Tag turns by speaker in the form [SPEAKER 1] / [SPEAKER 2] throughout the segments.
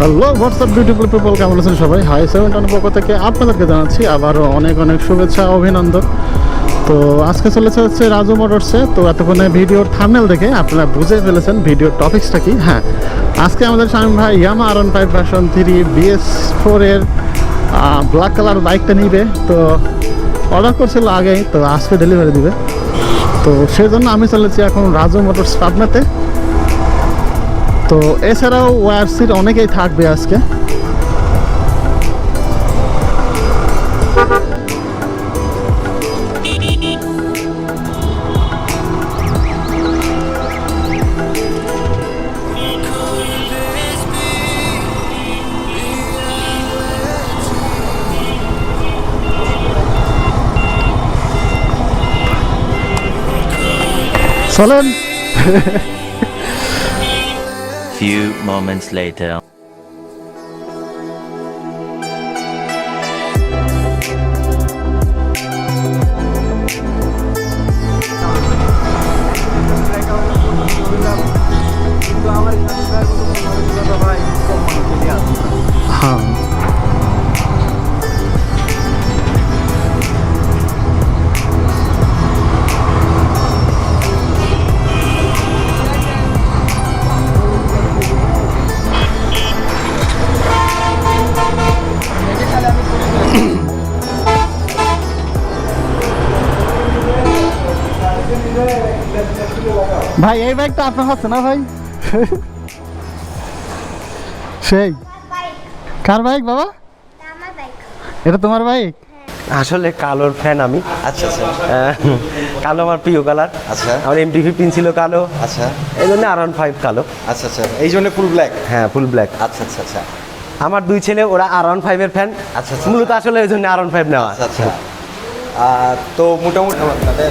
[SPEAKER 1] Hello WhatsApp beautiful people, কেমন আছেন সবাই? হাই সেভেন পক্ষ থেকে আপনাদেরকে জানাচ্ছি আবারও অনেক অনেক শুভেচ্ছা, অভিনন্দন। তো আজকে চলেছে হচ্ছে রাজু মোটরসে। তো এতক্ষণে ভিডিওর থাম্বনেল দেখে আপনারা বুঝে ফেলেছেন ভিডিওর টপিক্সটা কি। হ্যাঁ, আজকে আমাদের শামীম ভাই Yamaha R15 ভার্সন 3 BS4 এর ব্ল্যাক কালার বাইকটা নিবে। তো অর্ডার করছিল আগেই, তো আজকে ডেলিভারি দিবে। তো সেই জন্য আমি চলেছি এখন রাজু মোটরস পাবনাতে। তো এছাড়াও ওয়ারসির অনেকেই থাকবে আজকে। চলেন।
[SPEAKER 2] Few moments later.
[SPEAKER 1] হ্যাঁ, ভাই এই বাইকটা আপনার হচ্ছে না ভাই? সেই কার বাইক বাবা? এটা তোমার বাইক?
[SPEAKER 3] আসলে কালোর ফ্যান আমি।
[SPEAKER 4] আচ্ছা আচ্ছা
[SPEAKER 3] কালো আমার প্রিয় কালার।
[SPEAKER 4] আচ্ছা
[SPEAKER 3] আমার MT-15 ছিল কালো,
[SPEAKER 4] আচ্ছা
[SPEAKER 3] এই জন্য R15 কালো।
[SPEAKER 4] আচ্ছা আচ্ছা এই জন্য ফুল ব্ল্যাক।
[SPEAKER 3] হ্যাঁ, ফুল ব্ল্যাক।
[SPEAKER 4] আচ্ছা আচ্ছা আচ্ছা
[SPEAKER 3] আমার দুই ছেলে ওরা R15 এর ফ্যান।
[SPEAKER 4] আচ্ছা, আচ্ছা।
[SPEAKER 3] মূলত আসলে এই জন্য R15 নেওয়া।
[SPEAKER 4] আচ্ছা আচ্ছা তো মোটামুটি তাদের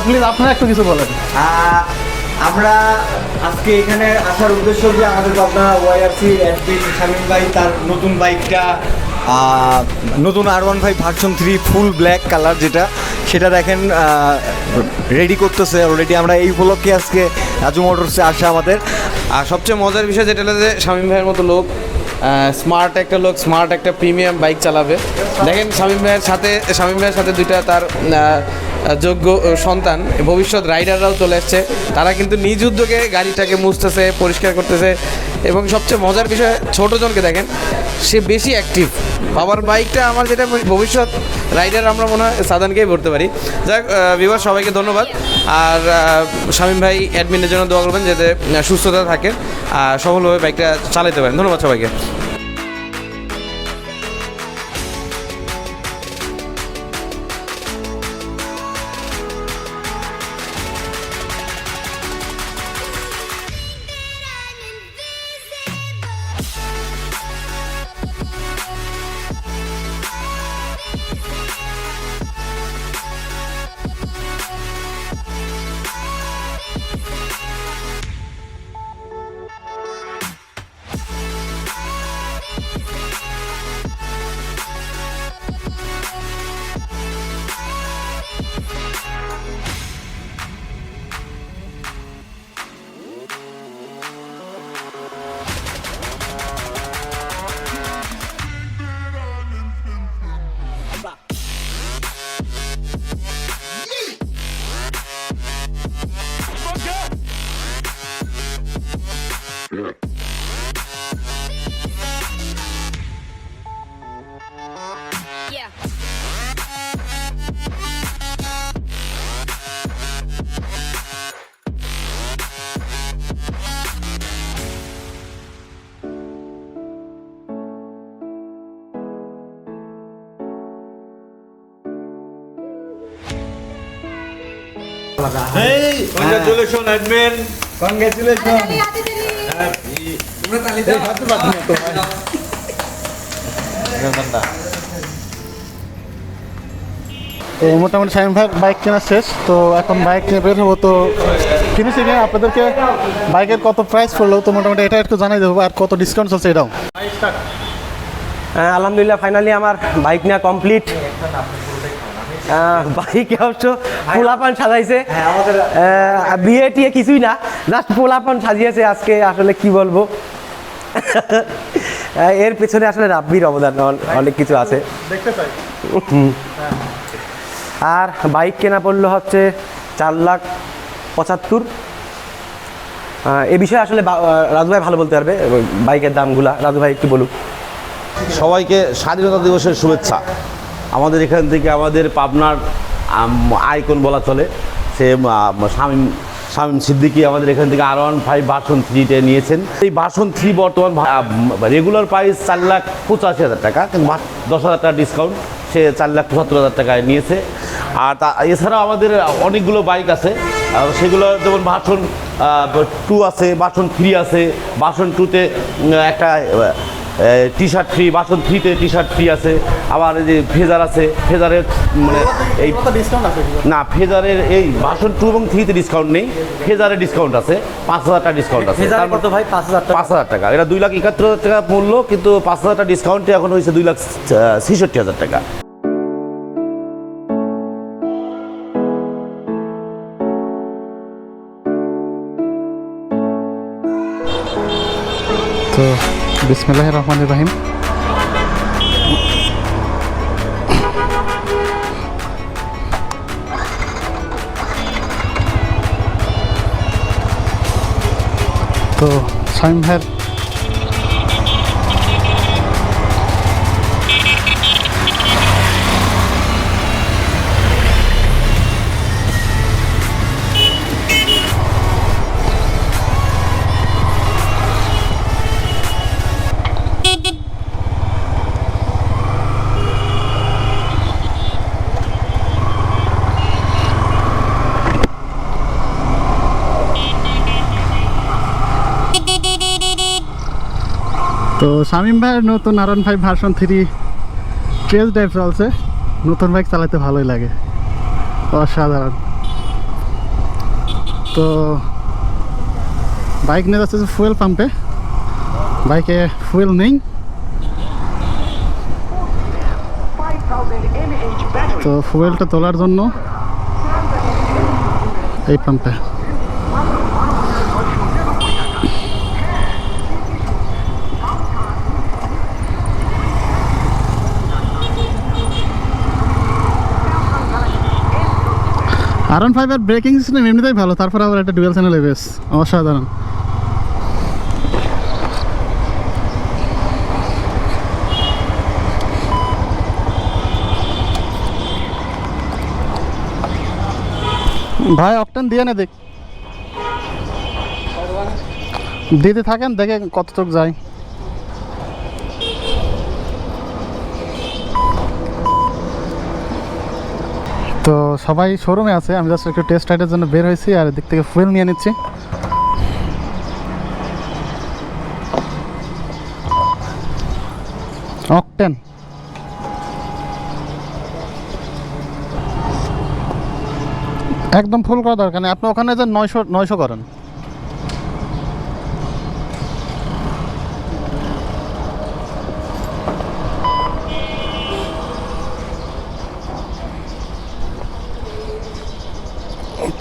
[SPEAKER 1] প্লিজ আপনারা একটু কিছু বলেন।
[SPEAKER 4] আমরা আজকে এখানে আসার উদ্দেশ্য যে আমাদের আপনার ওয়াইআরসি অ্যাডমিন শামীম ভাই তার নতুন বাইকটা নতুন R15 version 3 full black colour যেটা সেটা দেখেন রেডি করতেছে অলরেডি। আমরা এই উপলক্ষে আজকে রাজু মোটরসে আসা আমাদের।
[SPEAKER 5] আর সবচেয়ে মজার বিষয় যেটা হলো যে শামীম ভাইয়ের মতো লোক, স্মার্ট একটা লোক, স্মার্ট একটা প্রিমিয়াম বাইক চালাবে। দেখেন শামীম ভাইয়ের সাথে দুইটা তার যোগ্য সন্তান, ভবিষ্যৎ রাইডাররাও চলে এসছে। তারা কিন্তু নিজ উদ্যোগে গাড়িটাকে মুছতেছে, পরিষ্কার করতেছে। এবং সবচেয়ে মজার বিষয়, ছোটোজনকে দেখেন, সে বেশি অ্যাক্টিভ। বাবার বাইকটা আমার যেটা ভবিষ্যৎ রাইডার আমরা মনে হয় সাদানকেই ভরতে পারি। যাক, ভিউয়ার সবাইকে ধন্যবাদ। আর শামীম ভাই অ্যাডমিনের জন্য দোয়া করবেন যাতে সুস্থতা থাকে আর সফলভাবে বাইকটা চালাতে পারেন। ধন্যবাদ সবাইকে।
[SPEAKER 4] Congratulation admin, congratulation.
[SPEAKER 1] তো মোটামুটি শামীম ভাই বাইক কেনা শেষ, তো এখন বাইক নিয়ে বের হবো। তো ফিনিশিংয়ে আপনাদেরকে বাইকের কত প্রাইস পড়লো তো মোটামুটি এটা একটু জানাই দেবো, আর কত ডিসকাউন্ট চলছে এটাও।
[SPEAKER 3] আলহামদুলিল্লাহ ফাইনালি আমার বাইক নেওয়া কমপ্লিট। বাইক অবশ্য পোলাপান সাজাইছে, বিয়ে টিয়ে কিছুই না, জাস্ট পোলাপান সাজিয়েছে আজকে। আসলে কি বলবো, এর পেছনে আসলে রাব্বির অবদান অনেক কিছু আছে।
[SPEAKER 1] দেখতে চাই।
[SPEAKER 3] আর বাইক কেনা পড়লো হচ্ছে 4,75,000। এ বিষয়ে আসলে রাজু ভাই ভালো বলতে পারবে বাইকের দামগুলা। রাজু ভাই একটু বলুক।
[SPEAKER 6] সবাইকে স্বাধীনতা দিবসের শুভেচ্ছা। আমাদের এখান থেকে আমাদের পাবনার আইকন বলা চলে, সে শামীম সিদ্দিকী আমাদের এখান থেকে R15 ভার্সন 3 নিয়েছেন। এই ভার্সন 3 বর্তমান রেগুলার প্রাইস 4,85,000 টাকা, কিন্তু 10,000 টাকা ডিসকাউন্ট সে 4,75,000 টাকায় নিয়েছে। আর এছাড়াও আমাদের অনেকগুলো বাইক আছে, সেগুলো যেমন ভার্সন 2 আছে, ভার্সন 3 আছে, ভার্সন 2-তে একটা টি শার্ট ফ্রি, ভার্সন 3-তে টি শার্ট ফ্রি আছে। আবার এই যে ফেজার আছে, ফেজারের মানে এই না, ফেজারের এই ভার্সন 2 এবং 3-তে ডিসকাউন্ট নেই, ফেজারের ডিসকাউন্ট আছে, 5,000 টাকা ডিসকাউন্ট আছে।
[SPEAKER 3] কত ভাই?
[SPEAKER 6] 5,000 টাকা। এটা 2,71,000 টাকা মূল্য, কিন্তু 5,000 টাকা ডিসকাউন্টে এখন হয়েছে 2,66,000 টাকা।
[SPEAKER 1] তো বিসমিল্লাহির রহমানির রহিম। তো শামীম ভাইয়ের তো শামীম ভাইয়ের নতুন R15 ভার্সন 3 ট্রেস ড্রাইভ চলছে। নতুন বাইক চালাতে ভালোই লাগে, অসাধারণ। তো বাইক নিয়ে যাচ্ছে ফুয়েল পাম্পে, বাইকে ফুয়েল নেই, তো ফুয়েলটা তোলার জন্য এই পাম্পে। R15 এর ব্রেকিং সিস্টেম এমনিতেই ভালো, তারপর আবার একটা ডুয়াল চ্যানেল এবিএস, অসাধারণ। ভাই অকটেন দিয়ে না দেখ, দিতে থাকেন, দেখে কতটুক যায়। তো সবাই শোরুমে আছে, আমি জাস্ট একটু টেস্ট রাইডের জন্য বের হয়েছি, আর এদিক থেকে ফুয়েল নিয়ে নিচ্ছি। অকটেন একদম ফুল করা দরকার নেই, আপনি ওখানে যে 900 করেন।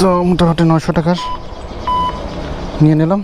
[SPEAKER 1] তো মোটামুটি 900 টাকার নিয়ে নিলাম।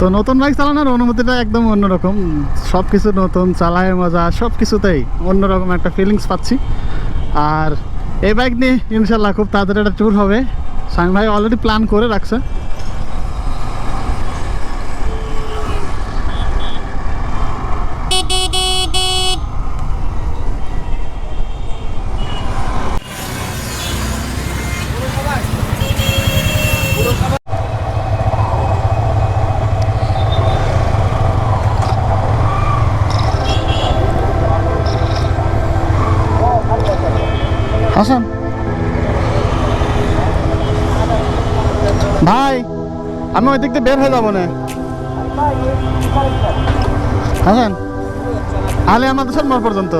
[SPEAKER 1] তো নতুন বাইক চালানোর অনুভূতিটা একদম অন্যরকম, সব কিছু নতুন, চালায় মজা, সব কিছুতেই অন্যরকম একটা ফিলিংস পাচ্ছি। আর এই বাইক নিয়ে ইনশাল্লাহ খুব তাড়াতাড়ি একটা ট্যুর হবে, শামীম ভাই অলরেডি প্ল্যান করে রাখছে। আসেন ভাই, আমি ওই দিক দিয়ে বের হয়ে যাবো না। আসেন আলে আমাদের সম্মান পর্যন্ত।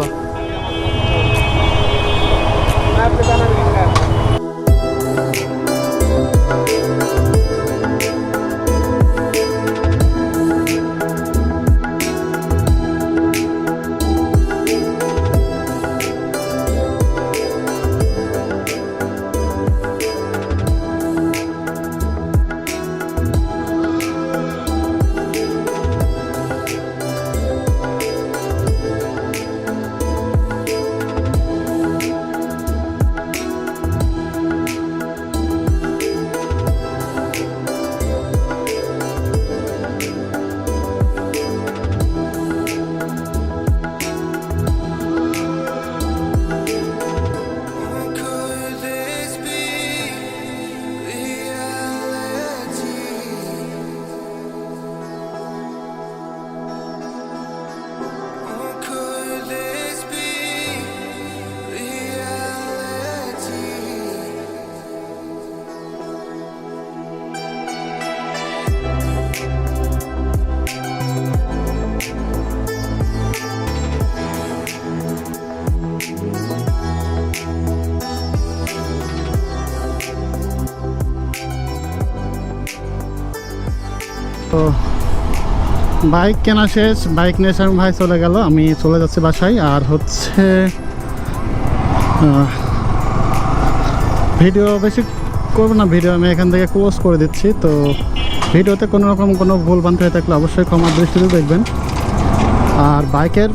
[SPEAKER 1] তো বাইক কেনা শেষ, বাইক নিয়ে এসে ভাই চলে গেল, আমি চলে যাচ্ছি বাসায়। আর হচ্ছে ভিডিও বেশি করবো না, ভিডিও আমি এখান থেকে ক্লোজ করে দিচ্ছি। তো ভিডিওতে কোনো রকম কোনো ভুল ভ্রান্তি হয়ে থাকলে অবশ্যই ক্ষমার দৃষ্টিতে দেখবেন। আর বাইকের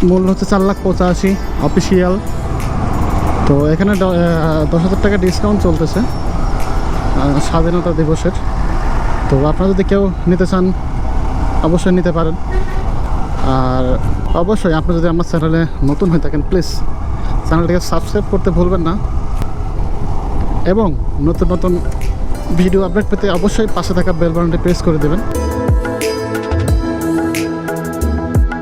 [SPEAKER 1] মূল্য হচ্ছে 4,85,000 অফিসিয়াল। তো এখানে 10,000 টাকা ডিসকাউন্ট চলতেছে স্বাধীনতা দিবসের। তো আপনারা যদি কেউ নিতে চান অবশ্যই নিতে পারেন। আর অবশ্যই আপনি যদি আমার চ্যানেলে নতুন হয়ে থাকেন প্লিজ চ্যানেলটিকে সাবস্ক্রাইব করতে ভুলবেন না, এবং নতুন নতুন ভিডিও আপডেট পেতে অবশ্যই পাশে থাকা বেল বাটনটি প্রেস করে দেবেন।